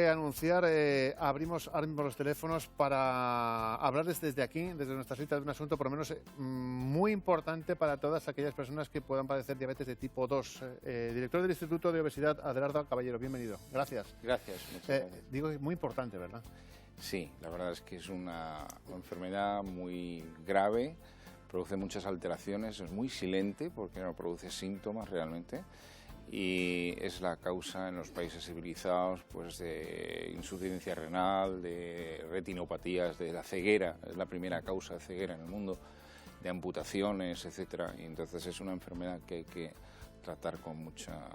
Anunciar, abrimos ahora mismo los teléfonos para hablarles desde aquí, desde nuestra cita, de un asunto por lo menos muy importante para todas aquellas personas que puedan padecer diabetes de tipo 2. Director del Instituto de Obesidad, Adelardo Caballero, bienvenido. Gracias. Gracias, muchas gracias. Digo, muy importante, ¿verdad? Sí, la verdad es que es una enfermedad muy grave, produce muchas alteraciones, es muy silente porque no produce síntomas realmente. Y es la causa en los países civilizados pues de insuficiencia renal, de retinopatías, de la ceguera, es la primera causa de ceguera en el mundo, de amputaciones, etcétera. Y entonces es una enfermedad que hay que tratar con mucha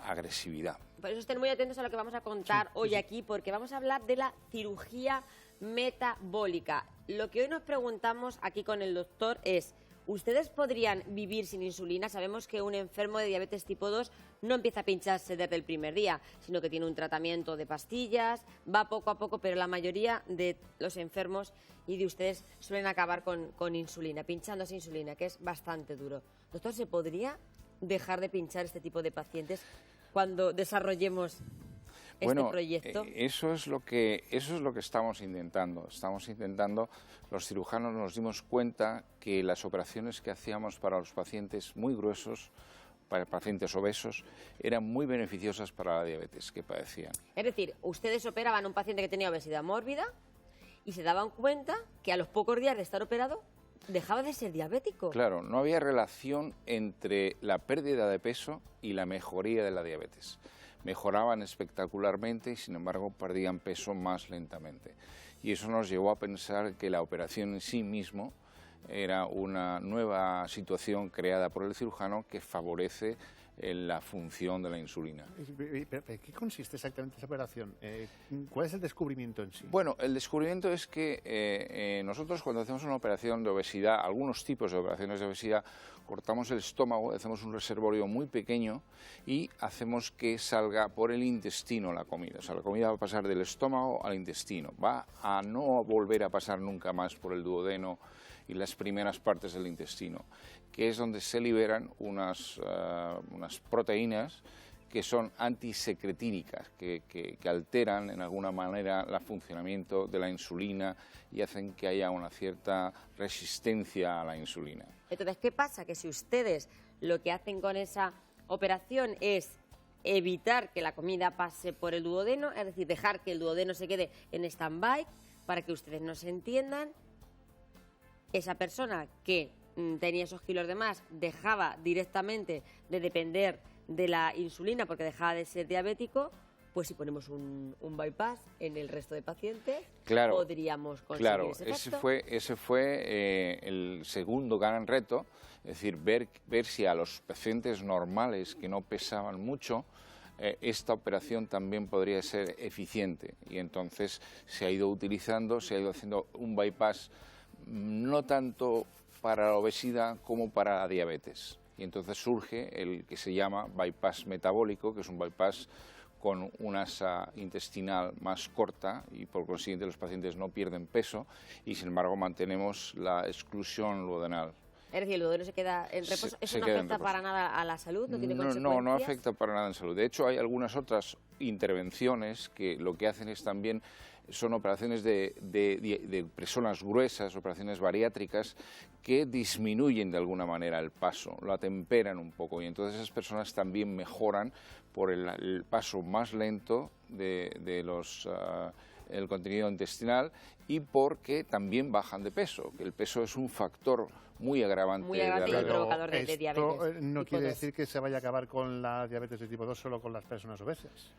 agresividad. Por eso estén muy atentos a lo que vamos a contar hoy aquí, porque vamos a hablar de la cirugía metabólica. Lo que hoy nos preguntamos aquí con el doctor es: ¿ustedes podrían vivir sin insulina? Sabemos que un enfermo de diabetes tipo 2 no empieza a pincharse desde el primer día, sino que tiene un tratamiento de pastillas, va poco a poco, pero la mayoría de los enfermos y de ustedes suelen acabar con insulina, pinchándose insulina, que es bastante duro. Doctor, ¿se podría dejar de pinchar este tipo de pacientes cuando desarrollemos este proyecto? Eso es lo que estamos intentando. Los cirujanos nos dimos cuenta que las operaciones que hacíamos para los pacientes muy gruesos, para pacientes obesos, eran muy beneficiosas para la diabetes que padecían. Es decir, ustedes operaban a un paciente que tenía obesidad mórbida y se daban cuenta que a los pocos días de estar operado dejaba de ser diabético. Claro, no había relación entre la pérdida de peso y la mejoría de la diabetes. Mejoraban espectacularmente y, sin embargo, perdían peso más lentamente. Y eso nos llevó a pensar que la operación en sí mismo era una nueva situación creada por el cirujano que favorece la función de la insulina. ¿Qué consiste exactamente esa operación? ¿Cuál es el descubrimiento en sí? Bueno, el descubrimiento es que nosotros cuando hacemos una operación de obesidad, algunos tipos de operaciones de obesidad, cortamos el estómago, hacemos un reservorio muy pequeño y hacemos que salga por el intestino la comida. O sea, la comida va a pasar del estómago al intestino, va a no volver a pasar nunca más por el duodeno y las primeras partes del intestino, que es donde se liberan unas proteínas que son antisecretínicas, que alteran en alguna manera el funcionamiento de la insulina y hacen que haya una cierta resistencia a la insulina. Entonces, ¿qué pasa? Que si ustedes lo que hacen con esa operación es evitar que la comida pase por el duodeno, es decir, dejar que el duodeno se quede en stand-by, para que ustedes nos entiendan, esa persona que tenía esos kilos de más dejaba directamente de depender de la insulina porque dejaba de ser diabético, pues si ponemos un bypass en el resto de pacientes, claro, podríamos conseguir ese efecto. Ese fue el segundo gran reto, es decir, ver si a los pacientes normales que no pesaban mucho, esta operación también podría ser eficiente. Y entonces se ha ido haciendo un bypass no tanto para la obesidad como para la diabetes. Y entonces surge el que se llama bypass metabólico, que es un bypass con una asa intestinal más corta y por consiguiente los pacientes no pierden peso y sin embargo mantenemos la exclusión duodenal. Es decir, el duodeno se queda en reposo. ¿Eso no afecta para nada a la salud? ¿No tiene consecuencias? No afecta para nada en salud. De hecho, hay algunas otras intervenciones que lo que hacen es también, son operaciones de personas gruesas, operaciones bariátricas, que disminuyen de alguna manera el paso, lo atemperan un poco y entonces esas personas también mejoran por el paso más lento el contenido intestinal y porque también bajan de peso, que el peso es un factor muy agravante y provocador de diabetes. Esto no quiere decir que se vaya a acabar con la diabetes de tipo 2 solo con las personas obesas.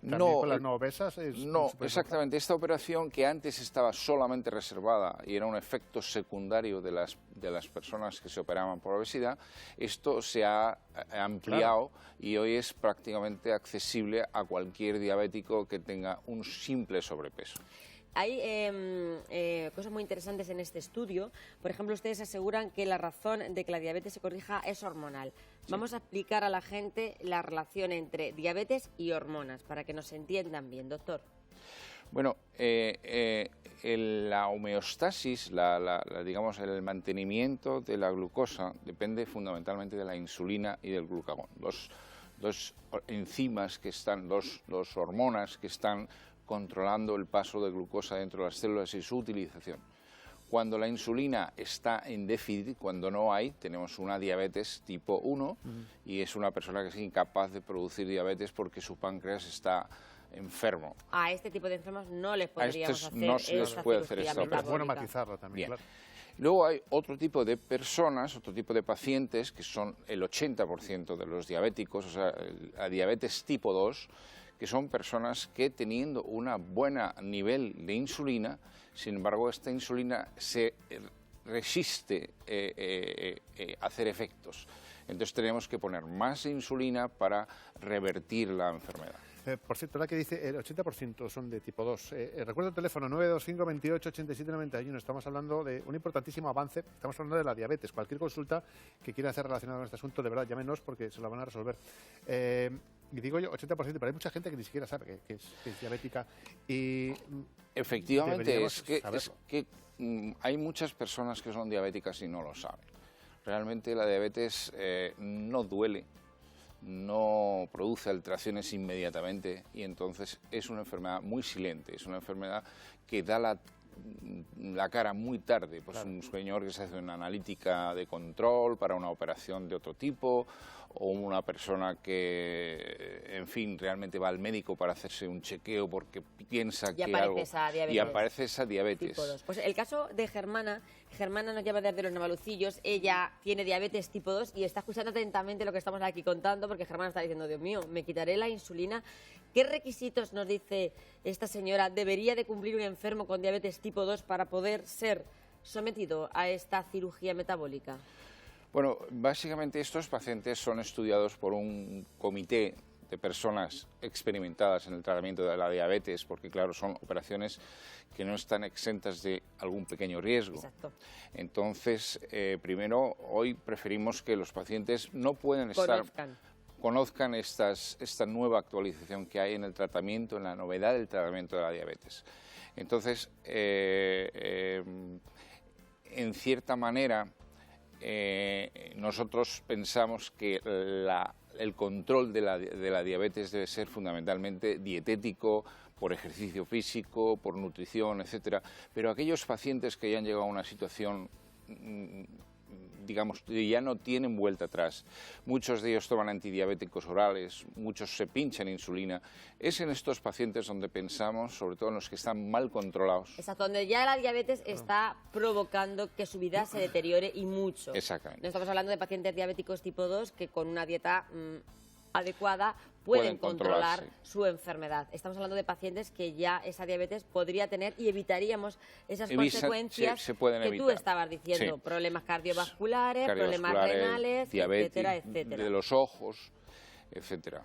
¿También con las no obesas? No, exactamente. Esta operación que antes estaba solamente reservada y era un efecto secundario de las personas que se operaban por obesidad, esto se ha ampliado y hoy es prácticamente accesible a cualquier diabético que tenga un simple sobrepeso. Hay cosas muy interesantes en este estudio. Por ejemplo, ustedes aseguran que la razón de que la diabetes se corrija es hormonal. Sí. Vamos a explicar a la gente la relación entre diabetes y hormonas, para que nos entiendan bien, doctor. Bueno, la homeostasis, digamos, el mantenimiento de la glucosa depende fundamentalmente de la insulina y del glucagón. dos enzimas que están, dos hormonas que están controlando el paso de glucosa dentro de las células y su utilización. Cuando la insulina está en déficit, cuando no hay, tenemos una diabetes tipo 1 y es una persona que es incapaz de producir diabetes porque su páncreas está enfermo. A este tipo de enfermos no les podríamos hacer no se les puede hacer cirugía esta Pero es bueno metabólica. matizarlo también, Bien. claro. Luego hay otro tipo de personas, otro tipo de pacientes, que son el 80% de los diabéticos, o sea, la diabetes tipo 2, que son personas que teniendo un buen nivel de insulina, sin embargo, esta insulina se resiste hacer efectos. Entonces tenemos que poner más insulina para revertir la enfermedad. Por cierto, ahora que dice el 80% son de tipo 2. Recuerdo el teléfono 925 28 87 91. Estamos hablando de un importantísimo avance. Estamos hablando de la diabetes. Cualquier consulta que quiera hacer relacionada con este asunto, de verdad, llámenos porque se la van a resolver. Y digo yo 80%, pero hay mucha gente que ni siquiera sabe que es diabética. Y efectivamente, es que hay muchas personas que son diabéticas y no lo saben. Realmente la diabetes no duele, no produce alteraciones inmediatamente y entonces es una enfermedad muy silente, es una enfermedad que da la cara muy tarde. Pues un señor que se hace una analítica de control para una operación de otro tipo, o una persona que, en fin, realmente va al médico para hacerse un chequeo porque piensa que algo... Y aparece esa diabetes. Tipo 2. Pues el caso de Germana nos llama desde Los Navalucillos. Ella tiene diabetes tipo 2 y está escuchando atentamente lo que estamos aquí contando, porque Germana está diciendo, Dios mío, me quitaré la insulina. ¿Qué requisitos, nos dice esta señora, debería de cumplir un enfermo con diabetes tipo 2 para poder ser sometido a esta cirugía metabólica? Bueno, básicamente estos pacientes son estudiados por un comité de personas experimentadas en el tratamiento de la diabetes, porque claro, son operaciones que no están exentas de algún pequeño riesgo. Exacto. Entonces, primero, hoy preferimos que los pacientes no pueden conozcan esta nueva actualización que hay en el tratamiento, en la novedad del tratamiento de la diabetes. Entonces, en cierta manera, nosotros pensamos que el control de la diabetes debe ser fundamentalmente dietético, por ejercicio físico, por nutrición, etcétera. Pero aquellos pacientes que ya han llegado a una situación, digamos, ya no tienen vuelta atrás, muchos de ellos toman antidiabéticos orales, muchos se pinchan insulina, es en estos pacientes donde pensamos, sobre todo en los que están mal controlados. Exacto, donde ya la diabetes está provocando que su vida se deteriore y mucho. Exactamente. No estamos hablando de pacientes diabéticos tipo 2 que con una dieta adecuada pueden controlar su enfermedad. Estamos hablando de pacientes que ya esa diabetes podría tener y evitaríamos esas consecuencias que tú estabas diciendo. Sí. Problemas cardiovasculares, problemas renales, diabetes, etcétera, etcétera. De los ojos, etcétera.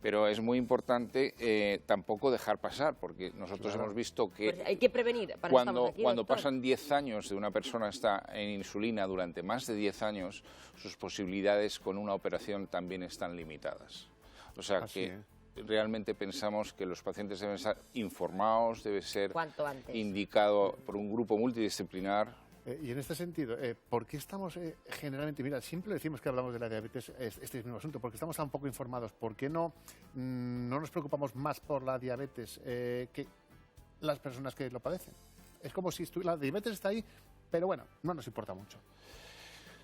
Pero es muy importante tampoco dejar pasar, porque nosotros hemos visto que, pues hay que prevenir. Cuando pasan 10 años de una persona está en insulina durante más de 10 años, sus posibilidades con una operación también están limitadas. O sea realmente pensamos que los pacientes deben estar informados, debe ser indicado por un grupo multidisciplinar. Y en este sentido, ¿por qué estamos generalmente, mira, siempre decimos que hablamos de la diabetes, este mismo asunto, porque estamos tan poco informados? ¿Por qué no nos preocupamos más por la diabetes que las personas que lo padecen? Es como si la diabetes está ahí, pero bueno, no nos importa mucho.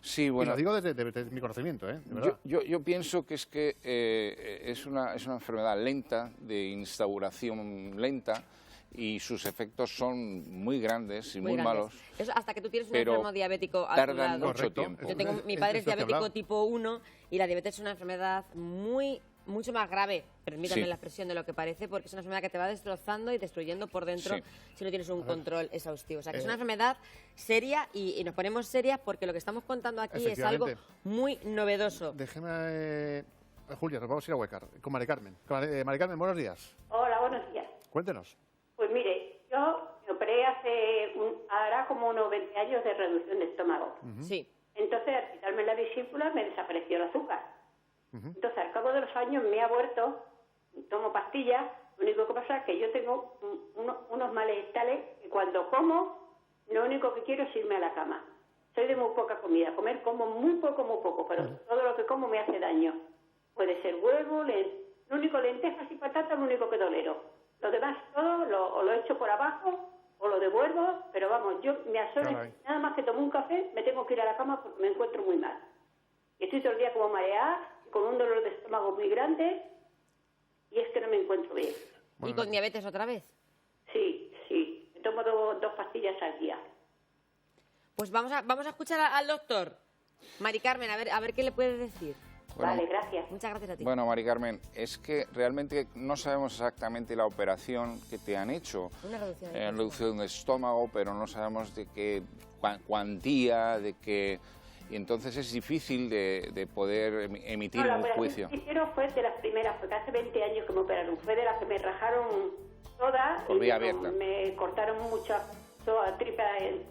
Sí, bueno, y lo digo desde mi conocimiento, de verdad. Yo pienso que es una enfermedad lenta, de instauración lenta, y sus efectos son muy grandes y muy malos. Eso hasta que tú tienes un enfermo diabético a tu lado. Tardan mucho tiempo. Mi padre es diabético tipo 1 y la diabetes es una enfermedad mucho más grave, permítame la expresión, de lo que parece, porque es una enfermedad que te va destrozando y destruyendo por dentro si no tienes un control exhaustivo. O sea, que es una enfermedad seria y nos ponemos serias porque lo que estamos contando aquí es algo muy novedoso. Déjeme, Julia, nos vamos a ir a Huecar con Mari Carmen. Mari Carmen, buenos días. Hola, buenos días. Cuéntenos. Pues mire, yo me operé hará como unos 20 años de reducción de estómago. Sí. Entonces, al quitarme la vesícula me desapareció el azúcar. Entonces, al cabo de los años me ha vuelto, tomo pastillas, lo único que pasa es que yo tengo unos males tales que cuando como, lo único que quiero es irme a la cama. Soy de muy poca comida, como muy poco, pero todo lo que como me hace daño. puede ser huevo, lo único lentejas y patatas, lo único que tolero. Lo demás todo o lo echo por abajo o lo devuelvo, pero vamos, yo me asoro, nada más que tomo un café, me tengo que ir a la cama porque me encuentro muy mal. Y estoy todo el día como mareada, con un dolor de estómago muy grande y es que no me encuentro bien. ¿Y con diabetes otra vez? Sí, sí, me tomo dos pastillas al día. Pues vamos a escuchar al doctor. Mari Carmen, a ver qué le puedes decir. Bueno, vale, gracias. Muchas gracias a ti. Bueno, Mari Carmen, es que realmente no sabemos exactamente la operación que te han hecho. Una reducción reducción de estómago, pero no sabemos de qué cuantía, de qué... Y entonces es difícil de poder emitir un juicio. La operación que hicieron fue de las primeras, porque hace 20 años que me operaron. Fue de las que me rajaron todas. Por vía abierta. Me cortaron mucha tripa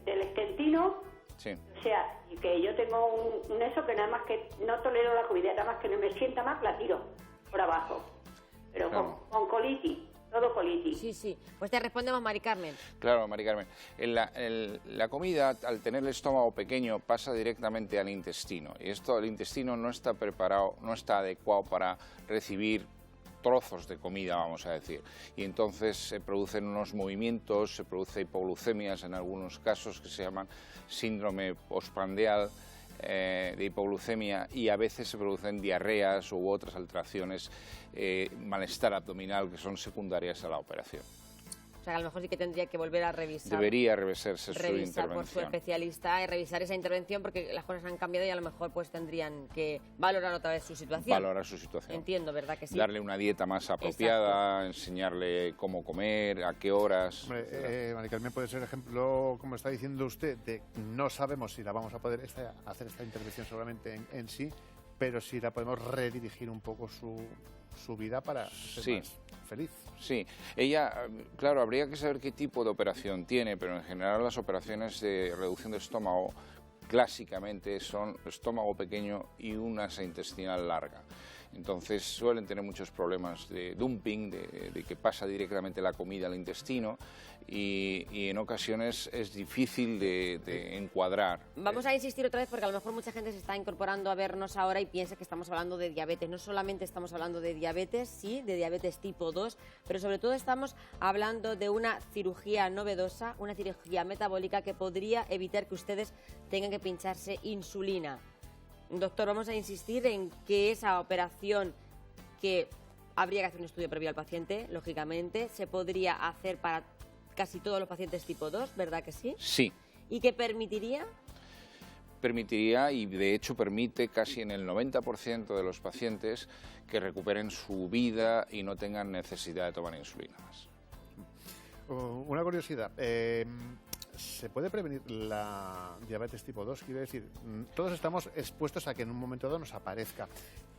del esquentino. Sí. O sea, y que yo tengo un eso que nada más que no tolero la comida, nada más que no me sienta más, la tiro por abajo. Pero claro, con colitis, todo colitis. Sí, sí. Pues te respondemos, Mari Carmen. Claro, Mari Carmen. La comida, al tener el estómago pequeño, pasa directamente al intestino. Y el intestino no está preparado, no está adecuado para recibir trozos de comida, vamos a decir, y entonces se producen unos movimientos, se produce hipoglucemias en algunos casos que se llaman síndrome postprandial de hipoglucemia, y a veces se producen diarreas u otras alteraciones, malestar abdominal, que son secundarias a la operación. O sea, que a lo mejor sí que tendría que volver a revisar. Debería revisarse su intervención. Por su especialista y revisar esa intervención, porque las cosas han cambiado y a lo mejor pues tendrían que valorar otra vez su situación. Valorar su situación. Entiendo, ¿verdad que sí? Darle una dieta más apropiada, exacto, enseñarle cómo comer, a qué horas. Mari Carmen, puede ser ejemplo, como está diciendo usted, de no sabemos si la vamos a poder hacer esta intervención solamente en sí, pero si la podemos redirigir un poco su vida para ser más feliz. Sí, ella, claro, habría que saber qué tipo de operación tiene, pero en general las operaciones de reducción de estómago clásicamente son estómago pequeño y una asa intestinal larga. Entonces suelen tener muchos problemas de dumping, de que pasa directamente la comida al intestino, y en ocasiones es difícil de encuadrar. Vamos a insistir otra vez porque a lo mejor mucha gente se está incorporando a vernos ahora y piensa que estamos hablando de diabetes. No solamente estamos hablando de diabetes, sí, de diabetes tipo 2, pero sobre todo estamos hablando de una cirugía novedosa, una cirugía metabólica que podría evitar que ustedes tengan que pincharse insulina. Doctor, vamos a insistir en que esa operación, que habría que hacer un estudio previo al paciente, lógicamente, se podría hacer para casi todos los pacientes tipo 2, ¿verdad que sí? Sí. ¿Y que permitiría? Permitiría, y de hecho permite casi en el 90% de los pacientes, que recuperen su vida y no tengan necesidad de tomar insulina más. Una curiosidad. ¿Se puede prevenir la diabetes tipo 2? Quiero decir, todos estamos expuestos a que en un momento dado nos aparezca,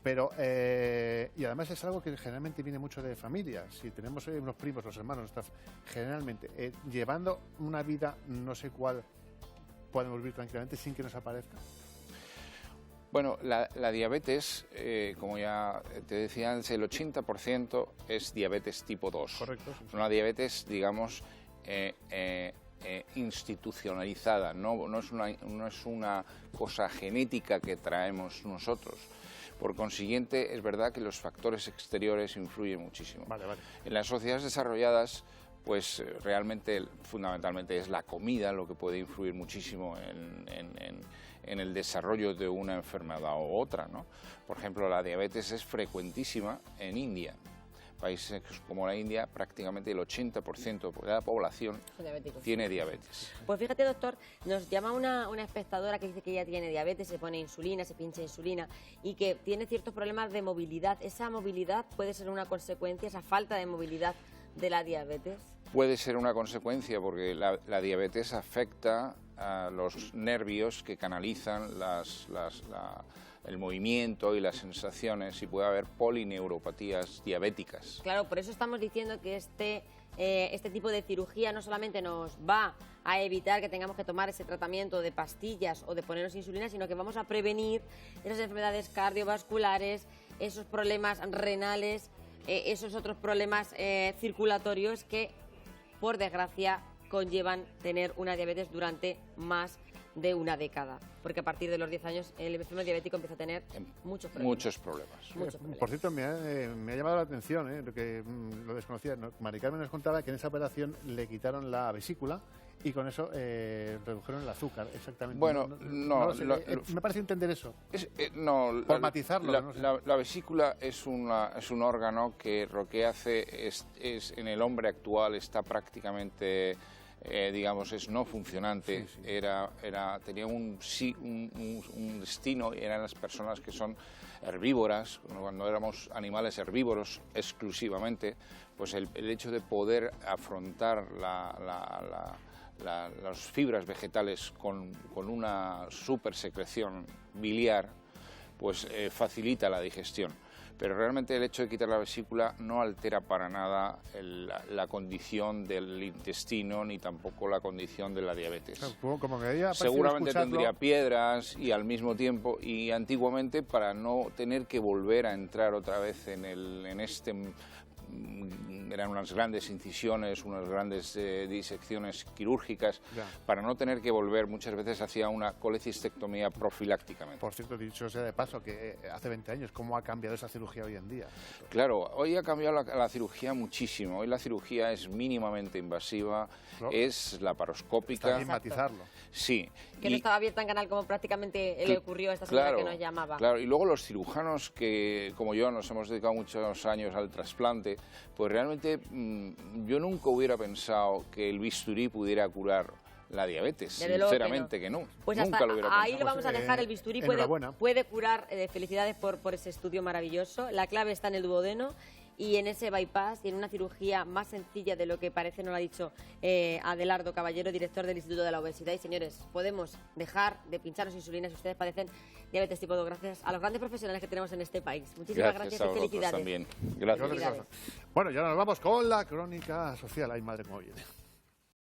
pero y además es algo que generalmente viene mucho de familia. Si tenemos unos primos, los hermanos, generalmente llevando una vida no sé cuál, podemos vivir tranquilamente sin que nos aparezca. Bueno, la diabetes, como ya te decía antes, el 80% es diabetes tipo 2. Correcto. Sí, sí. Una diabetes, digamos, institucionalizada, no es una cosa genética que traemos nosotros. Por consiguiente, es verdad que los factores exteriores influyen muchísimo. Vale. En las sociedades desarrolladas, pues realmente, fundamentalmente, es la comida lo que puede influir muchísimo en el desarrollo de una enfermedad u otra, ¿no? Por ejemplo, la diabetes es frecuentísima en India. Países como la India, prácticamente el 80% de la población tiene diabetes. Pues fíjate, doctor, nos llama una espectadora que dice que ella tiene diabetes, se pone insulina, se pincha insulina y que tiene ciertos problemas de movilidad. ¿Esa movilidad puede ser una consecuencia, esa falta de movilidad de la diabetes? Puede ser una consecuencia porque la diabetes afecta a los nervios que canalizan el movimiento y las sensaciones, y puede haber polineuropatías diabéticas. Claro, por eso estamos diciendo que este tipo de cirugía no solamente nos va a evitar que tengamos que tomar ese tratamiento de pastillas o de ponernos insulina, sino que vamos a prevenir esas enfermedades cardiovasculares, esos problemas renales, esos otros problemas circulatorios que, por desgracia, conllevan tener una diabetes durante más de una década, porque a partir de los 10 años el enfermo diabético empieza a tener muchos problemas. Muchos problemas. Por cierto, me ha llamado la atención, que lo desconocía. Mari Carmen nos contaba que en esa operación le quitaron la vesícula y con eso redujeron el azúcar, exactamente. Bueno, no sé, me parece entender eso. Por matizarlo. No sé. La vesícula es un órgano que lo que hace es en el hombre actual está prácticamente, digamos, es no funcionante. Sí. Tenía un destino, y eran las personas que son herbívoras, cuando éramos animales herbívoros exclusivamente, pues el hecho de poder afrontar las fibras vegetales con una supersecreción biliar, pues facilita la digestión. Pero realmente el hecho de quitar la vesícula no altera para nada la condición del intestino ni tampoco la condición de la diabetes. Como que seguramente tendría piedras y al mismo tiempo, y antiguamente, para no tener que volver a entrar otra vez eran unas grandes incisiones, unas grandes disecciones quirúrgicas, para no tener que volver, muchas veces hacía una colecistectomía profilácticamente. Por cierto, dicho sea de paso, que hace 20 años, ¿cómo ha cambiado esa cirugía hoy en día? Claro, hoy ha cambiado la cirugía muchísimo. Hoy la cirugía es mínimamente invasiva, es laparoscópica. Está bien matizarlo. Sí. Que no estaba abierta en canal como prácticamente le ocurrió a esta señora que nos llamaba. Claro, y luego los cirujanos que, como yo, nos hemos dedicado muchos años al trasplante, pues realmente yo nunca hubiera pensado que el bisturí pudiera curar la diabetes, sinceramente que no. Pues nunca lo hubiera ahí pensado. lo vamos a dejar, el bisturí puede curar. Felicidades por ese estudio maravilloso. La clave está en el duodeno y en ese bypass y en una cirugía más sencilla de lo que parece, nos lo ha dicho Adelardo Caballero, director del Instituto de la Obesidad. Y señores, podemos dejar de pincharnos insulina si ustedes padecen diabetes tipo 2, gracias a los grandes profesionales que tenemos en este país. Muchísimas gracias y felicidades. También. Gracias. Bueno, y ahora nos vamos con la crónica social. Ay, madre, cómo viene.